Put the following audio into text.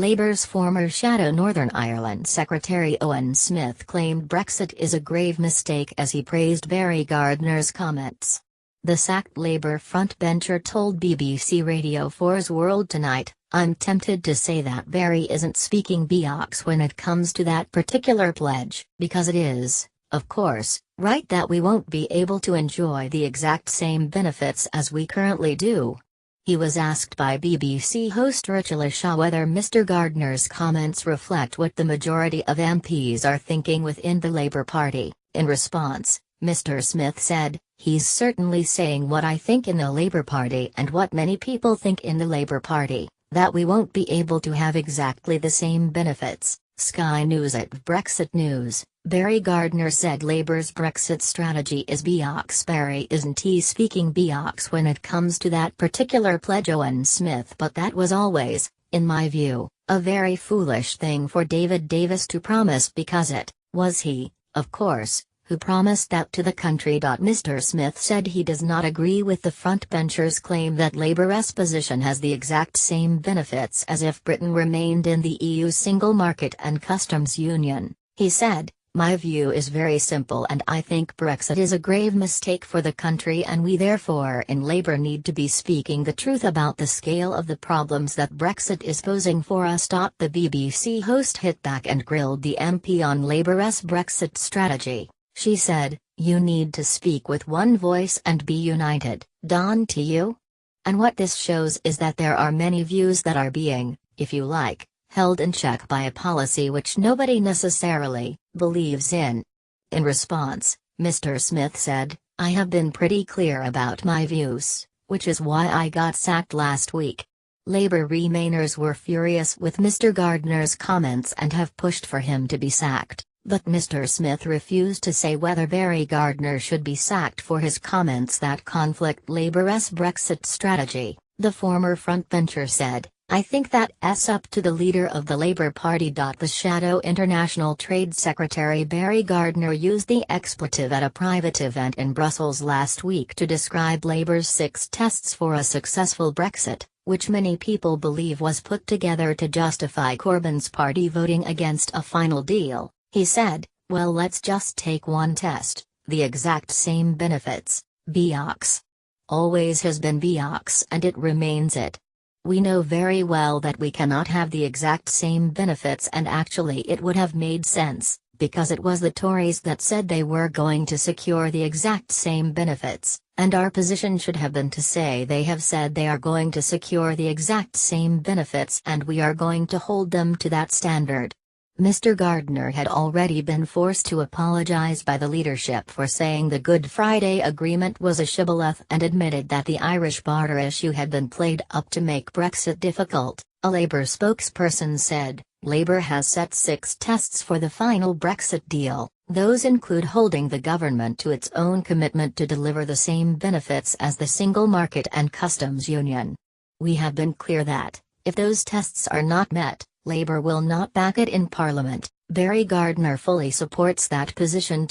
Labour's former shadow Northern Ireland Secretary Owen Smith claimed Brexit is a grave mistake as he praised Barry Gardner's comments. The sacked Labour frontbencher told BBC Radio 4's World Tonight, "I'm tempted to say that Barry isn't speaking B OCKS when it comes to that particular pledge, because it is, of course, right that we won't be able to enjoy the exact same benefits as we currently do." He was asked by BBC host Rachel Shaw whether Mr Gardner's comments reflect what the majority of MPs are thinking within the Labour Party. In response, Mr Smith said, "He's certainly saying what I think in the Labour Party and what many people think in the Labour Party, that we won't be able to have exactly the same benefits." Sky News at Brexit News, Barry Gardner said Labour's Brexit strategy is B OCKS. Barry isn't he speaking B OCKS when it comes to that particular pledge, Owen Smith, but that was always, in my view, a very foolish thing for David Davis to promise because it was he, of course, who promised that to the country. Mr Smith said he does not agree with the frontbencher's claim that Labour's position has the exact same benefits as if Britain remained in the EU's single market and customs union. He said, "My view is very simple and I think Brexit is a grave mistake for the country and we therefore in Labour need to be speaking the truth about the scale of the problems that Brexit is posing for us." The BBC host hit back and grilled the MP on Labour's Brexit strategy. She said, "You need to speak with one voice and be united, don't you? And what this shows is that there are many views that are being, if you like, held in check by a policy which nobody necessarily believes in." In response, Mr Smith said, "I have been pretty clear about my views, which is why I got sacked last week." Labour Remainers were furious with Mr Gardner's comments and have pushed for him to be sacked. But Mr Smith refused to say whether Barry Gardner should be sacked for his comments that conflict Labour's Brexit strategy. The former frontbencher said, "I think that's up to the leader of the Labour Party." The shadow International Trade Secretary Barry Gardner used the expletive at a private event in Brussels last week to describe Labour's 6 tests for a successful Brexit, which many people believe was put together to justify Corbyn's party voting against a final deal. He said, "Well, let's just take one test, the exact same benefits, B OCKS. Always has been B OCKS and it remains it. We know very well that we cannot have the exact same benefits and actually it would have made sense, because it was the Tories that said they were going to secure the exact same benefits, and our position should have been to say they have said they are going to secure the exact same benefits and we are going to hold them to that standard." Mr Gardner had already been forced to apologise by the leadership for saying the Good Friday Agreement was a shibboleth and admitted that the Irish border issue had been played up to make Brexit difficult. A Labour spokesperson said, "Labour has set 6 tests for the final Brexit deal. Those include holding the government to its own commitment to deliver the same benefits as the single market and customs union. We have been clear that, if those tests are not met, Labour will not back it in Parliament." Barry Gardner fully supports that position.